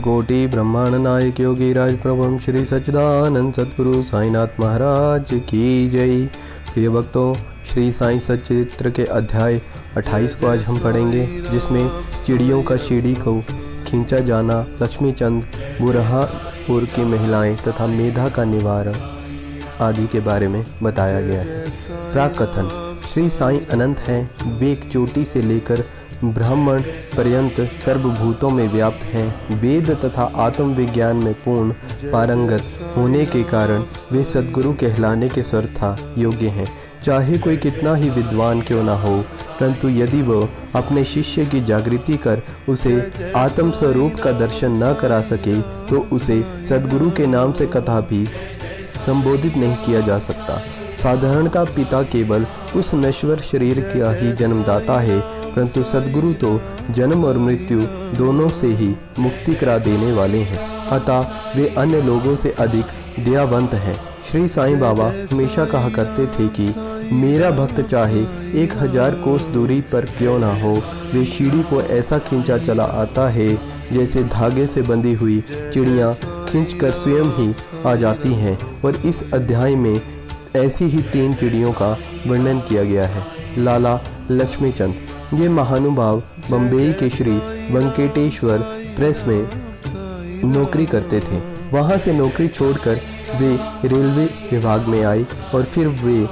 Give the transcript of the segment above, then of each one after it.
कोटि ब्रह्मांड नायक योगी राज प्रभु श्री सच्चिदानंद सतगुरु साईनाथ महाराज की जय। प्रिय भक्तों, श्री साईं सच्चरित्र के अध्याय 28 को आज हम पढ़ेंगे, जिसमें चिड़ियों का सीढ़ी को खींचा जाना, लक्ष्मीचंद, बुरहानपुर की महिलाएं तथा मेधा का निवारण आदि के बारे में बताया गया है। प्राक कथन। श्री साईं अनंत हैं, वे एक चोटी से लेकर ब्राह्मण पर्यंत सर्वभूतों में व्याप्त हैं। वेद तथा आत्मविज्ञान में पूर्ण पारंगत होने के कारण वे सद्गुरु कहलाने के सर्वथा योग्य हैं। चाहे कोई कितना ही विद्वान क्यों ना हो, परंतु यदि वह अपने शिष्य की जागृति कर उसे आत्म स्वरूप का दर्शन न करा सके, तो उसे सद्गुरु के नाम से कदापि संबोधित नहीं किया जा सकता। साधारणतः पिता केवल उस नश्वर शरीर का ही जन्मदाता है, परंतु सद्गुरु तो जन्म और मृत्यु दोनों से ही मुक्ति करा देने वाले हैं। अतः वे अन्य लोगों से अधिक दयावंत हैं। श्री साईं बाबा हमेशा कहा करते थे कि मेरा भक्त चाहे 1000 कोस दूरी पर क्यों ना हो, वे सीढ़ी को ऐसा खींचा चला आता है जैसे धागे से बंधी हुई चिड़ियाँ खींचकर स्वयं ही आ जाती हैं। और इस अध्याय में ऐसी ही 3 चिड़ियों का वर्णन किया गया है। लाला लक्ष्मीचंद, ये महानुभाव बम्बई के श्री वेंकटेश्वर प्रेस में नौकरी करते थे। वहाँ से नौकरी छोड़कर वे रेलवे विभाग में आए और फिर वे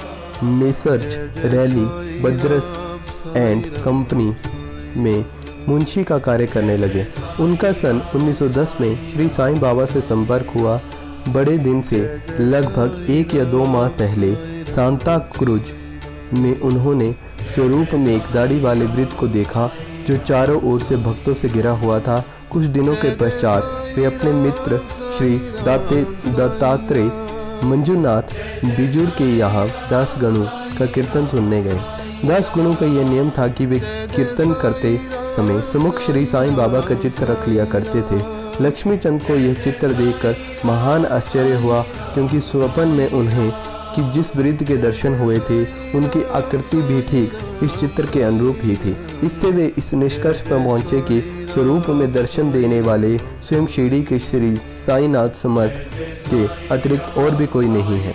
मेसर्ज रैली ब्रदर्स एंड कंपनी में मुंशी का कार्य करने लगे। उनका सन 1910 में श्री साईं बाबा से संपर्क हुआ। बड़े दिन से लगभग 1 या 2 माह पहले सांता क्रूज में उन्होंने स्वरूप में एक दाढ़ी वाले वृद्ध को देखा जो चारों ओर से भक्तों से घिरा हुआ था। कुछ दिनों के पश्चात वे अपने मित्र श्री दत्तात्रेय मंजूनाथ बिजुर के यहाँ दासगणु का कीर्तन सुनने गए। दासगणु का यह नियम था कि वे कीर्तन करते समय सम्मुख श्री साईं बाबा का चित्र रख लिया करते थे। लक्ष्मीचंद को यह चित्र देखकर महान आश्चर्य हुआ, क्योंकि स्वप्न में उन्हें कि जिस वृद्ध के दर्शन हुए थे उनकी आकृति भी ठीक इस चित्र के अनुरूप ही थी। इससे वे इस निष्कर्ष पर पहुंचे कि स्वरूप में दर्शन देने वाले स्वयं शिरडी के श्री साईनाथ समर्थ के अतिरिक्त और भी कोई नहीं है।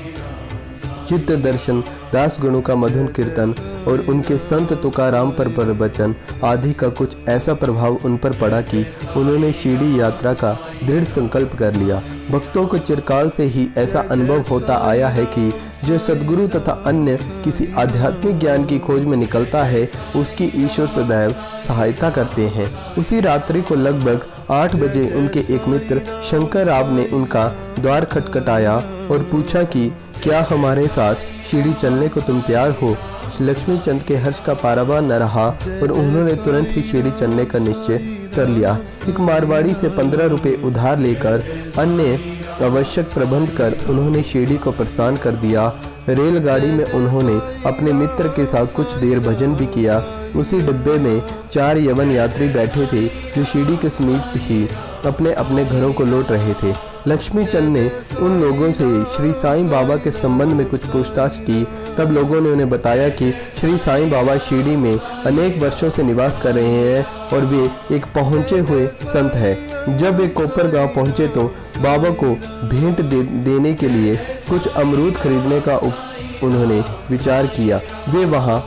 चित्र दर्शन, दासगणों का मधुर कीर्तन और उनके संत तुकाराम पर प्रवचन आदि का कुछ ऐसा प्रभाव उन पर पड़ा कि उन्होंने शिरडी यात्रा का दृढ़ संकल्प कर लिया। भक्तों को चिरकाल से ही ऐसा अनुभव होता आया है कि जो सद्गुरु तथा अन्य किसी आध्यात्मिक ज्ञान की खोज में निकलता है, उसकी ईश्वर सदैव सहायता करते हैं। उसी रात्रि को लगभग 8 बजे उनके एक मित्र शंकर राव ने उनका द्वार खटखटाया और पूछा कि क्या हमारे साथ शिरडी चलने को तुम तैयार हो। लक्ष्मीचंद के हर्ष का पारावार न रहा और उन्होंने तुरंत ही शिरडी चलने का निश्चय कर लिया। एक मारवाड़ी से 15 रुपये उधार लेकर अन्य आवश्यक प्रबंध कर उन्होंने शिरडी को प्रस्थान कर दिया। रेलगाड़ी में उन्होंने अपने मित्र के साथ कुछ देर भजन भी किया। उसी डिब्बे में 4 यवन यात्री बैठे थे जो शिरडी के समीप ही अपने अपने घरों को लौट रहे थे। लक्ष्मीचंद ने उन लोगों से श्री साईं बाबा के संबंध में कुछ पूछताछ की। तब लोगों ने उन्हें बताया कि श्री साईं बाबा शिरडी में अनेक वर्षों से निवास कर रहे हैं और वे एक पहुँचे हुए संत हैं। जब वे कोपर गांव पहुँचे तो बाबा को भेंट देने के लिए कुछ अमरूद खरीदने का उन्होंने विचार किया। वे वहाँ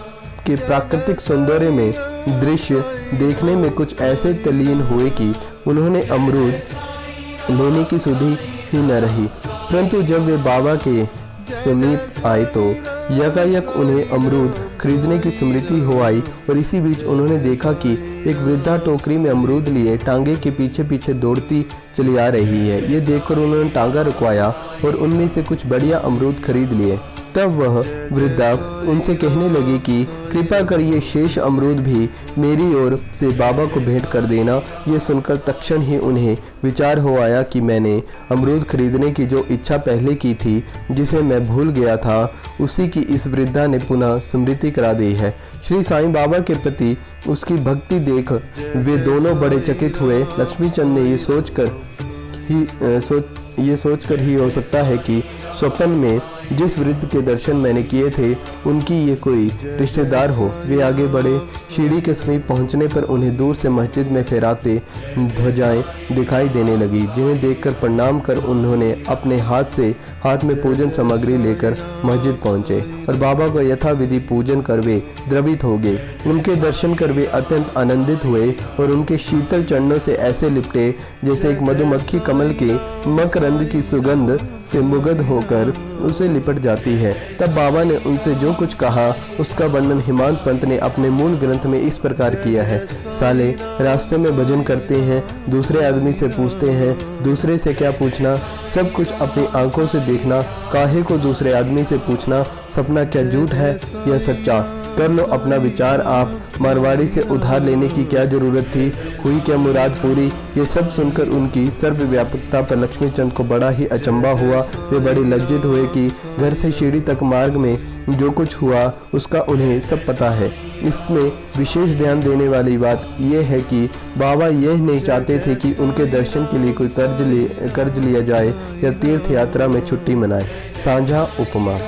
के प्राकृतिक सौंदर्य में दृश्य देखने में कुछ ऐसे तल्लीन हुए कि उन्होंने अमरूद लेने की सुधि ही न रही। परंतु जब वे बाबा के समीप आए तो यकायक उन्हें अमरूद खरीदने की स्मृति हो आई। और इसी बीच उन्होंने देखा कि एक वृद्धा टोकरी में अमरूद लिए टांगे के पीछे पीछे दौड़ती चली आ रही है। ये देखकर उन्होंने टांगा रुकवाया और उनमें से कुछ बढ़िया अमरूद खरीद लिए। तब वह वृद्धा उनसे कहने लगी कि कृपा कर ये शेष अमरूद भी मेरी ओर से बाबा को भेंट कर देना। ये सुनकर तत्क्षण ही उन्हें विचार हो आया कि मैंने अमरूद खरीदने की जो इच्छा पहले की थी, जिसे मैं भूल गया था, उसी की इस वृद्धा ने पुनः स्मृति करा दी है। श्री साईं बाबा के प्रति उसकी भक्ति देख वे दोनों बड़े चकित हुए। लक्ष्मीचंद ने ये सोचकर ही हो सकता है कि स्वप्न में जिस वृद्ध के दर्शन मैंने किए थे उनकी ये कोई रिश्तेदार हो। वे आगे बढ़े। सीढ़ी के समीप पहुंचने पर उन्हें दूर से मस्जिद में फहराते ध्वजाएं दिखाई देने लगी, जिन्हें देखकर प्रणाम कर उन्होंने अपने हाथ में पूजन सामग्री लेकर मस्जिद पहुंचे और बाबा को यथाविधि पूजन कर वे द्रवित हो गए। उनके दर्शन कर वे अत्यंत आनंदित हुए और उनके शीतल चरणों से ऐसे लिपटे जैसे एक मधुमक्खी कमल के मकरंद की सुगंध से मुग्ध होकर उसे लिपट जाती है। तब बाबा ने उनसे जो कुछ कहा उसका वर्णन हिमांत पंत ने अपने मूल ग्रंथ में इस प्रकार किया है। साले, रास्ते में भजन करते हैं, दूसरे आदमी से पूछते हैं, दूसरे से क्या पूछना, सब कुछ अपनी आंखों से देखना, काहे को दूसरे आदमी से पूछना, सपना क्या झूठ है या सच्चा, कर लो अपना विचार आप, मारवाड़ी से उधार लेने की क्या जरूरत थी, हुई क्या मुराद पूरी। ये सब सुनकर उनकी सर्वव्यापकता पर लक्ष्मीचंद को बड़ा ही अचंभा हुआ। वे बड़े लज्जित हुए कि घर से सीढ़ी तक मार्ग में जो कुछ हुआ उसका उन्हें सब पता है। इसमें विशेष ध्यान देने वाली बात यह है कि बाबा यह नहीं चाहते थे कि उनके दर्शन के लिए कोई कर्ज लिया जाए या तीर्थ यात्रा में छुट्टी मनाए। साझा उपमा।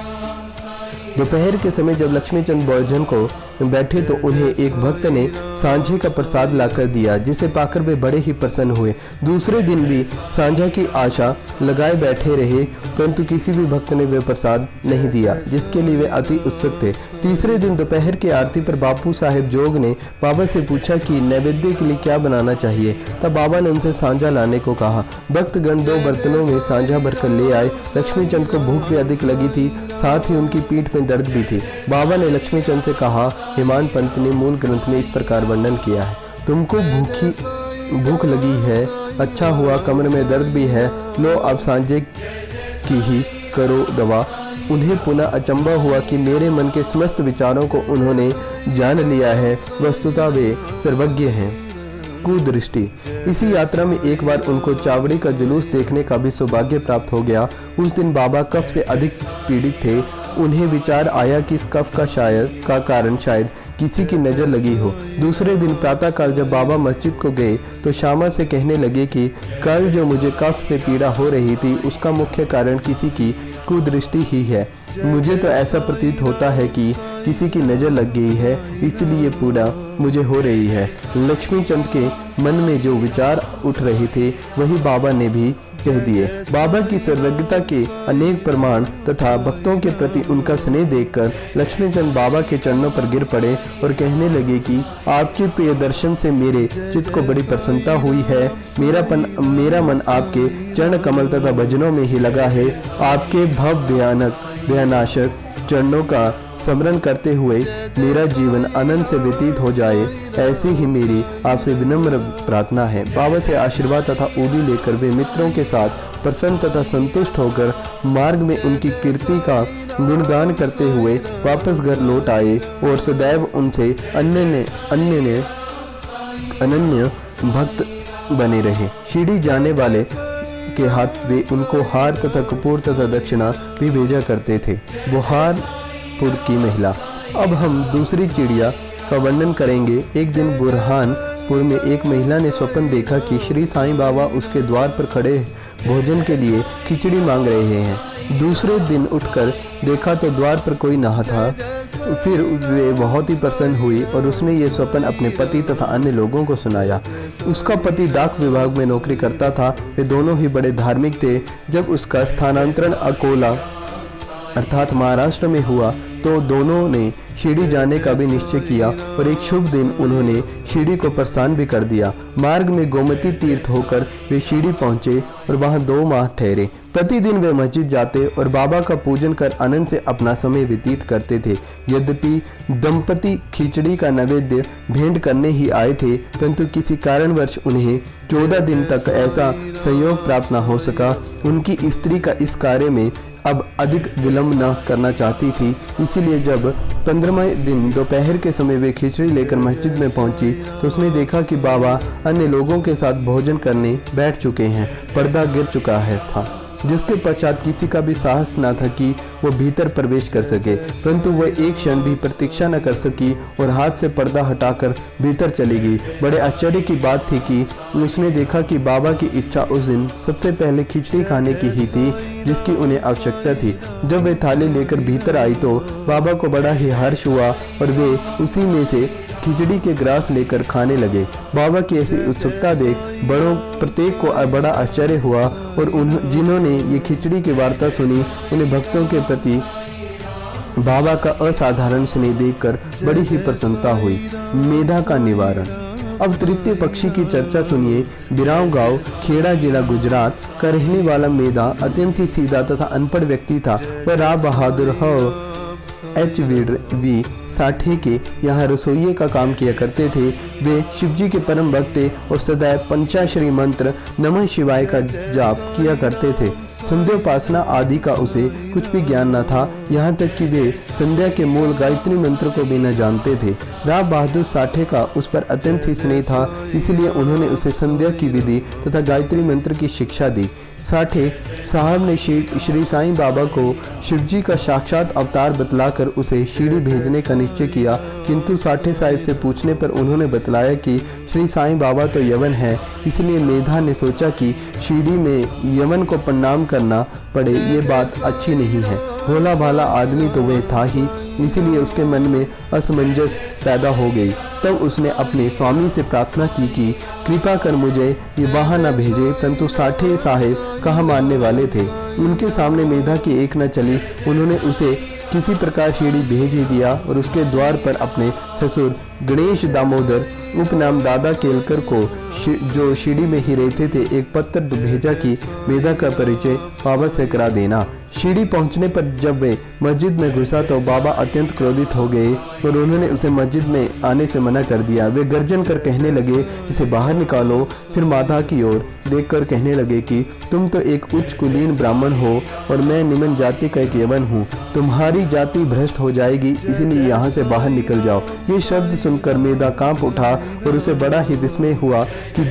दोपहर के समय जब लक्ष्मीचंद भोजन को बैठे तो उन्हें एक भक्त ने सांझे का प्रसाद लाकर दिया, जिसे पाकर वे बड़े ही प्रसन्न हुए। दूसरे दिन भी सांझा की आशा लगाए बैठे रहे, परंतु किसी भी भक्त ने वे प्रसाद नहीं दिया, जिसके लिए वे अति उत्सुक थे। तीसरे दिन दोपहर की आरती पर बापू साहेब जोग ने बाबा से पूछा कि नैवेद्य के लिए क्या बनाना चाहिए। तब बाबा ने उनसे सांझा लाने को कहा। भक्तगण 2 बर्तनों में सांझा भरकर ले आए। लक्ष्मीचंद को भूख भी अधिक लगी थी, साथ ही उनकी पीठ में दर्द भी थी। बाबा ने लक्ष्मीचंद से कहा, हिमांत पंत ने मूल ग्रंथ में इस प्रकार वर्णन किया है, तुमको भूख लगी है, अच्छा हुआ कमर में दर्द भी है, लो अब सांझे की ही करो दवा। उन्हें पुनः अचंभा हुआ कि मेरे मन के समस्त विचारों को उन्होंने जान लिया है, वस्तुतः वे सर्वज्ञ हैं। कुदृष्टि। इसी यात्रा में एक बार उनको चावड़ी का जुलूस देखने का भी सौभाग्य प्राप्त हो गया। उस दिन बाबा कफ से अधिक पीड़ित थे। उन्हें विचार आया कि इस कफ का कारण शायद किसी की नज़र लगी हो। दूसरे दिन प्रातःकाल जब बाबा मस्जिद को गए तो श्यामा से कहने लगे कि कल जो मुझे कफ से पीड़ा हो रही थी उसका मुख्य कारण किसी की कुदृष्टि ही है। मुझे तो ऐसा प्रतीत होता है कि किसी की नज़र लग गई है, इसलिए पीड़ा मुझे हो रही है। लक्ष्मीचंद के मन में जो विचार उठ रहे थे वही बाबा ने भी कह दिए। बाबा की सर्वज्ञता के अनेक प्रमाण तथा भक्तों के प्रति उनका स्नेह देखकर लक्ष्मीचंद बाबा के चरणों पर गिर पड़े और कहने लगे कि आपके प्रिय दर्शन से मेरे चित्त को बड़ी प्रसन्नता हुई है। मेरा मन आपके चरण कमल तथा भजनों में ही लगा है। आपके भयानाशक चरणों का स्मरण करते हुए मेरा जीवन आनंद से व्यतीत हो जाए, ऐसी ही मेरी आपसे विनम्र प्रार्थना है। बाबा से आशीर्वाद तथा उदी लेकर वे मित्रों के साथ प्रसन्न तथा संतुष्ट होकर मार्ग में उनकी कीर्ति का गुणगान करते हुए वापस घर लौट आए और सदैव उनसे अनन्य भक्त बने रहे। सीढ़ी जाने वाले के हाथ वे उनको हार तथा कपूर तथा दक्षिणा भी भेजा करते थे। बुरहानपुर की महिला। अब हम दूसरी चिड़िया का वर्णन करेंगे। एक दिन बुरहानपुर में एक महिला ने स्वप्न देखा कि श्री साईं बाबा उसके द्वार पर खड़े भोजन के लिए खिचड़ी मांग रहे हैं। दूसरे दिन उठकर देखा तो द्वार पर कोई ना था। फिर वे बहुत ही प्रसन्न हुई और उसने ये स्वप्न अपने पति तथा अन्य लोगों को सुनाया। उसका पति डाक विभाग में नौकरी करता था। वे दोनों ही बड़े धार्मिक थे। जब उसका स्थानांतरण अकोला अर्थात महाराष्ट्र में हुआ तो दोनों ने शिरडी जाने का भी निश्चय किया और एक शुभ दिन उन्होंने शिरडी को प्रस्थान भी कर दिया। मार्ग में गोमती तीर्थ होकर वे शिरडी पहुंचे और वहां 2 माह ठहरे। प्रतिदिन वे मस्जिद जाते और बाबा का पूजन कर आनंद से अपना समय व्यतीत करते थे। यद्यपि दंपति खिचड़ी का नैवेद्य भेंट करने ही आए थे, परंतु किसी कारणवश उन्हें 14 दिन तक ऐसा संयोग प्राप्त न हो सका। उनकी स्त्री का इस कार्य में अब अधिक विलंब न करना चाहती थी, इसीलिए जब 15वें दिन दोपहर के समय वे खिचड़ी लेकर मस्जिद में पहुंची तो उसने देखा कि बाबा अन्य लोगों के साथ भोजन करने बैठ चुके हैं। पर्दा गिर चुका था, जिसके पश्चात किसी का भी साहस न था कि वो भीतर प्रवेश कर सके, परंतु वह एक क्षण भी प्रतीक्षा न कर सकी और हाथ से पर्दा हटाकर भीतर चली गई। बड़े आश्चर्य की बात थी कि उसने देखा कि बाबा की इच्छा उस दिन सबसे पहले खिचड़ी खाने की ही थी, जिसकी उन्हें आवश्यकता थी। जब वे थाली लेकर भीतर आई तो बाबा को बड़ा ही हर्ष हुआ और वे उसी में से खिचड़ी के ग्रास लेकर खाने लगे। बाबा की ऐसी उत्सुकता देख बड़ों प्रत्येक को बड़ा आश्चर्य हुआ और जिन्होंने ये खिचड़ी की वार्ता सुनी उन्हें भक्तों के प्रति बाबा का असाधारण स्नेह देखकर बड़ी ही प्रसन्नता हुई। मेधा का निवारण। अब तृतीय पक्षी की चर्चा सुनिए। बिराव गांव खेड़ा जिला गुजरात का रहने वाला मेधा अत्यंत ही सीधा तथा अनपढ़ व्यक्ति था। वह राव बहादुर H.V. साठे के यहाँ रसोइये का काम किया करते थे। वे शिवजी के परम भक्त थे और सदैव पंचाक्षरी मंत्र नमः शिवाय का जाप किया करते थे। संध्योपासना आदि का उसे कुछ भी ज्ञान न था, यहाँ तक कि वे संध्या के मूल गायत्री मंत्र को भी न जानते थे। राव बहादुर साठे का उस पर अत्यंत ही स्नेह था, इसलिए उन्होंने उसे संध्या की विधि तथा गायत्री मंत्र की शिक्षा दी। साठे साहब ने श्री साईं बाबा को शिवजी का साक्षात अवतार बतलाकर उसे शिरडी भेजने का निश्चय किया, किंतु साठे साहिब से पूछने पर उन्होंने बतलाया कि श्री साईं बाबा तो यवन है, इसलिए मेधा ने सोचा कि शिरडी में यवन को प्रणाम करना पड़े, ये बात अच्छी नहीं है। भोला भाला आदमी तो वह था ही, इसीलिए उसके मन में असमंजस पैदा हो गई। तब उसने अपने स्वामी से प्रार्थना की कि कृपा कर मुझे ये वहाँ न भेजे, परंतु साठे साहेब कहाँ मानने वाले थे। उनके सामने मेधा की एक न चली। उन्होंने उसे किसी प्रकार शिरडी भेज ही दिया और उसके द्वार पर अपने ससुर गणेश दामोदर उपनाम दादा केलकर को जो शिरडी में ही रहते थे एक पत्र भेजा कि मेधा का परिचय बाबा से करा देना। शिरडी पहुंचने पर जब वे मस्जिद में घुसा तो बाबा अत्यंत क्रोधित हो गए और उन्होंने उसे मस्जिद में आने से मना कर दिया। वे गर्जन कर कहने लगे, इसे बाहर निकालो। फिर माता की ओर देखकर कहने लगे कि तुम तो एक उच्च कुलीन ब्राह्मण हो और मैं निम्न जाति का एक यवन हूँ, तुम्हारी जाति भ्रष्ट हो जाएगी, इसलिए यहाँ से बाहर निकल जाओ। ये शब्द सुनकर मेधा कांप उठा और उसे बड़ा ही विस्मय हुआ कि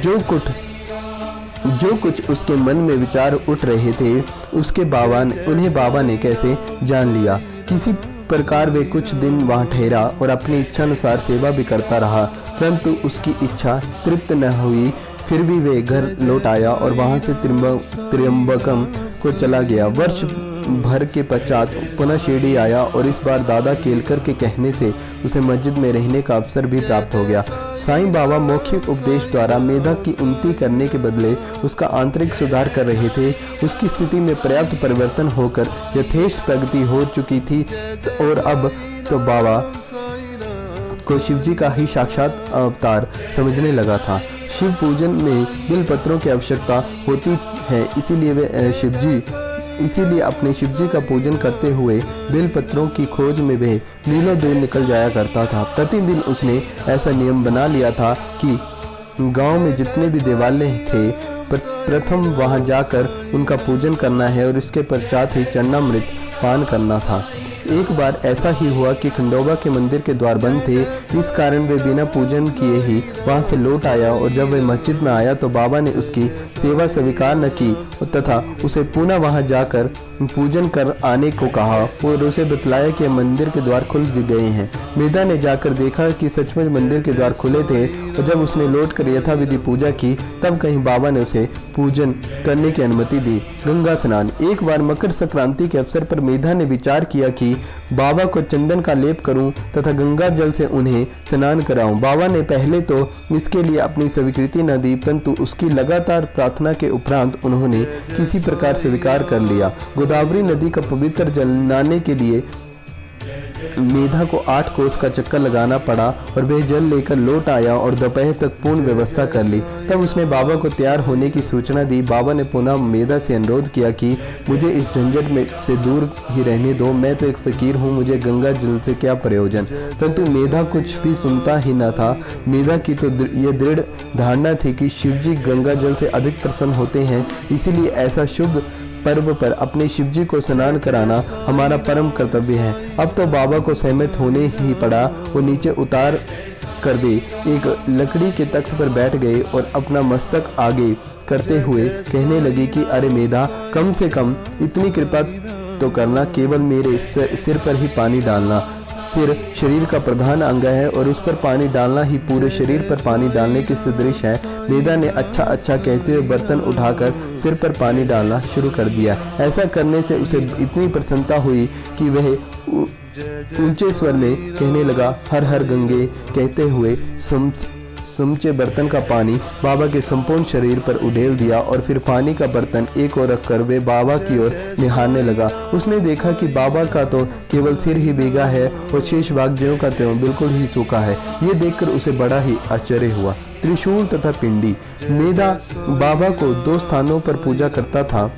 जो कुछ उसके मन में विचार उठ रहे थे उन्हें बाबा ने कैसे जान लिया। किसी प्रकार वे कुछ दिन वहां ठहरा और अपनी इच्छा अनुसार सेवा भी करता रहा, परंतु उसकी इच्छा तृप्त न हुई। फिर भी वे घर लौट आया और वहां से त्र्यंबकम को चला गया। वर्ष भर के पश्चात पुनः शिरडी आया और इस बार दादा केलकर के कहने से उसे मस्जिद में रहने का अवसर भी प्राप्त हो गया। साईं बाबा मौखिक उपदेश द्वारा मेधा की उन्नति करने के बदले उसका आंतरिक सुधार कर रहे थे। उसकी स्थिति में पर्याप्त परिवर्तन होकर यथेष्ट प्रगति हो चुकी थी और अब तो बाबा को शिवजी का ही साक्षात अवतार समझने लगा था। शिव पूजन में बिल पत्रों की आवश्यकता होती है, इसीलिए अपने शिवजी का पूजन करते हुए बेल पत्रों की खोज में वह मीलों दूर निकल जाया करता था। प्रतिदिन उसने ऐसा नियम बना लिया था कि गांव में जितने भी देवालय थे प्रथम वहां जाकर उनका पूजन करना है और इसके पश्चात ही चरणामृत पान करना था। एक बार ऐसा ही हुआ कि खंडोबा के मंदिर के द्वार बंद थे, इस कारण वे बिना पूजन किए ही वहां से लौट आया और जब वह मस्जिद में आया तो बाबा ने उसकी सेवा स्वीकार न की तथा उसे पुनः वहां जाकर पूजन कर आने को कहा और उसे बतलाया कि मंदिर के द्वार खुल गए हैं। मेधा ने जाकर देखा कि सचमुच मंदिर के द्वार खुले थे और जब उसने लौटकर यथाविधि पूजा की तब कहीं बाबा ने उसे पूजन करने की अनुमति दी। गंगा स्नान। एक बार मकर संक्रांति के अवसर पर मेधा ने विचार किया कि बाबा को चंदन का लेप करूं तथा गंगा जल से उन्हें स्नान कराऊं। बाबा ने पहले तो इसके लिए अपनी स्वीकृति न दी, परंतु उसकी लगातार प्रार्थना के उपरांत उन्होंने किसी प्रकार स्वीकार कर लिया। गोदावरी नदी का पवित्र जल नहाने के लिए मेधा को 8 कोस का चक्कर लगाना पड़ा और वह जल लेकर लौट आया और दोपहर तक पूर्ण व्यवस्था कर ली। तब उसने बाबा को तैयार होने की सूचना दी। बाबा ने पुनः मेधा से अनुरोध किया कि मुझे इस झंझट में से दूर ही रहने दो, मैं तो एक फकीर हूँ, मुझे गंगा जल से क्या प्रयोजन। परंतु मेधा कुछ भी सुनता ही न था। मेधा की तो यह दृढ़ धारणा थी कि शिवजी गंगा जल से अधिक प्रसन्न होते हैं, इसीलिए ऐसा शुभ पर्व पर अपने शिवजी को स्नान कराना हमारा परम कर्तव्य है। अब तो बाबा को सहमत होने ही पड़ा और नीचे उतार कर वे एक लकड़ी के तख्त पर बैठ गए और अपना मस्तक आगे करते हुए कहने लगे कि अरे मेधा, कम से कम इतनी कृपा तो करना, केवल मेरे सिर पर ही पानी डालना। सिर शरीर का प्रधान अंग है और उस पर पानी डालना ही पूरे शरीर पर पानी डालने के सदृश है। मेधा ने अच्छा अच्छा कहते हुए बर्तन उठाकर सिर पर पानी डालना शुरू कर दिया। ऐसा करने से उसे इतनी प्रसन्नता हुई कि वह ऊंचे स्वर में कहने लगा, हर हर गंगे कहते हुए समूचे बर्तन का पानी बाबा के संपूर्ण शरीर पर उड़ेल दिया और फिर पानी का बर्तन एक ओर रखकर वे बाबा की ओर निहारने लगा। उसने देखा कि बाबा का तो केवल सिर ही भीगा है और शेष भाग ज्यों का त्यों बिल्कुल ही सूखा है। ये देखकर उसे बड़ा ही आश्चर्य हुआ। त्रिशूल तथा पिंडी। मेधा बाबा को 2 स्थानों पर पूजा करता था।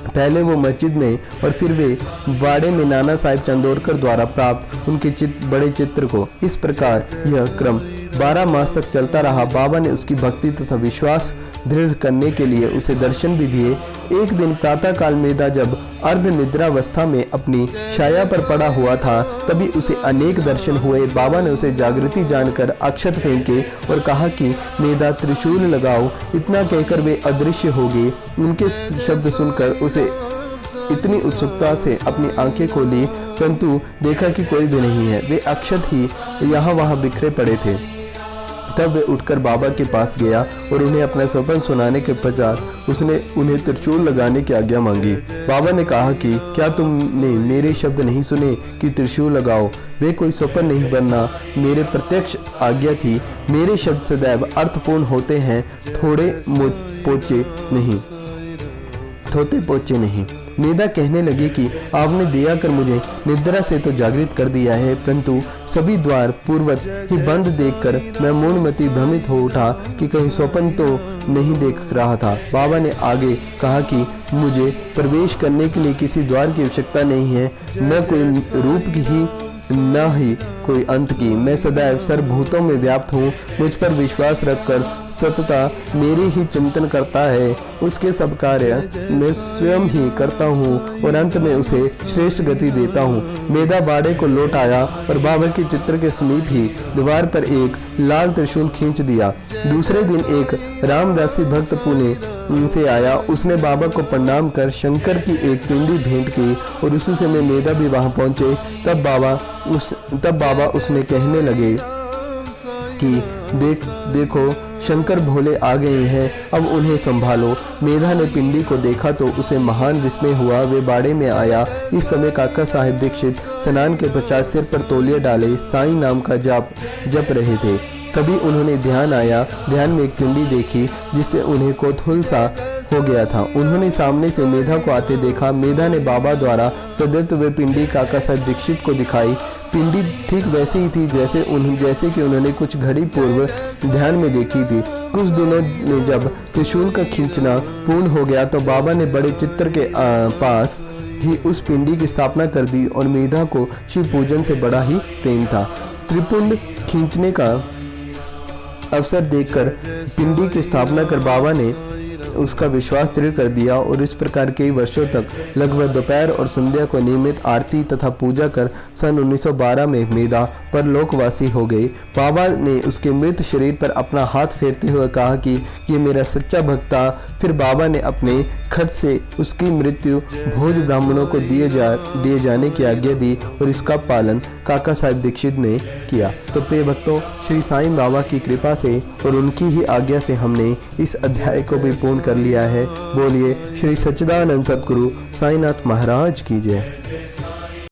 पहले वो मस्जिद में और फिर वे वाड़े में नाना साहिब चंदोरकर द्वारा प्राप्त उनके बड़े चित्र को। इस प्रकार यह क्रम 12 मास तक चलता रहा। बाबा ने उसकी भक्ति तथा विश्वास दृढ़ करने के लिए उसे दर्शन भी दिए। एक दिन प्रातः काल मेधा जब अर्ध निद्रावस्था में अपनी छाया पर पड़ा हुआ था, तभी उसे अनेक दर्शन हुए। बाबा ने उसे जागृति जानकर अक्षत फेंके और कहा कि मेधा त्रिशूल लगाओ। इतना कहकर वे अदृश्य हो गए। उनके शब्द सुनकर उसे इतनी उत्सुकता से अपनी आंखें खोली, परंतु देखा कि कोई भी नहीं है। वे अक्षत ही यहाँ वहाँ बिखरे पड़े थे। तब वे उठकर बाबा के पास गया और उन्हें अपना स्वप्न सुनाने के पश्चात उसने उन्हें त्रिशूल लगाने की आज्ञा मांगी। बाबा ने कहा कि क्या तुमने मेरे शब्द नहीं सुने कि त्रिशूल लगाओ? वे कोई स्वप्न नहीं बनना, मेरे प्रत्यक्ष आज्ञा थी। मेरे शब्द सदैव अर्थपूर्ण होते हैं, थोड़े पोचे नहीं। मेधा कहने लगी कि आपने दया कर मुझे निद्रा से तो जागृत कर दिया है, परंतु सभी द्वार पूर्वत ही बंद देखकर मैं मौनमती भ्रमित हो उठा कि कहीं स्वप्न तो नहीं देख रहा था। बाबा ने आगे कहा कि मुझे प्रवेश करने के लिए किसी द्वार की आवश्यकता नहीं है, न कोई रूप की ही न ही कोई अंत की। मैं सदैव सर्वभूतों में व्याप्त हूँ। मुझ पर विश्वास रखकर सतता मेरी ही चिंतन करता है। उसके सब कार्य मैं स्वयं ही करता हूँ और अंत में उसे श्रेष्ठ गति देता हूँ। मेधा बाड़े को लौट आया और बाबा के चित्र के समीप ही दीवार पर एक लाल त्रिशूल खींच दिया। दूसरे दिन एक रामदासी भक्त पुणे से आया। उसने बाबा को प्रणाम कर शंकर की एक पिंडी भेंट की और उसी समय मेधा भी वहां पहुंचे। तब बाबा उसने कहने लगे कि देखो शंकर भोले आ गए हैं, अब उन्हें संभालो। मेधा ने पिंडी को देखा तो उसे महान विस्मय हुआ। वे बाड़े में आया। इस समय काका साहिब दीक्षित स्नान के पश्चात सिर पर तौलिया डाले साईं नाम का जप रहे थे। तभी उन्होंने ध्यान में एक पिंडी देखी जिससे उन्हें कौतूहल सा हो गया था। उन्होंने सामने से मेधा को आते देखा। मेधा ने बाबा द्वारा प्रदत्त वे पिंडी काका साहिब दीक्षित को दिखाई। पिंडी ठीक वैसे ही थी जैसे कि उन्होंने कुछ घड़ी पूर्व ध्यान में देखी थी। कुछ दिनों में जब त्रिशूल का खींचना पूर्ण हो गया तो बाबा ने बड़े चित्र के पास ही उस पिंडी की स्थापना कर दी और मेधा को शिव पूजन से बड़ा ही प्रेम था। त्रिपुंड खींचने का अवसर देखकर पिंडी की स्थापना कर बाबा ने उसका विश्वास दृढ़ कर दिया और इस प्रकार कई वर्षों तक लगभग दोपहर और संध्या को नियमित आरती तथा पूजा कर सन 1912 में मेधा परलोकवासी हो गई। बाबा ने उसके मृत शरीर पर अपना हाथ फेरते हुए कहा कि ये मेरा सच्चा भक्त था। फिर बाबा ने अपने खर्च से उसकी मृत्यु भोज ब्राह्मणों को दिए जाने की आज्ञा दी और इसका पालन काका साहिब दीक्षित ने किया। तो प्रिय भक्तों, श्री साईं बाबा की कृपा से और उनकी ही आज्ञा से हमने इस अध्याय को भी पूर्ण कर लिया है। बोलिए श्री सच्चिदानंद सद्गुरु साईनाथ महाराज की जय।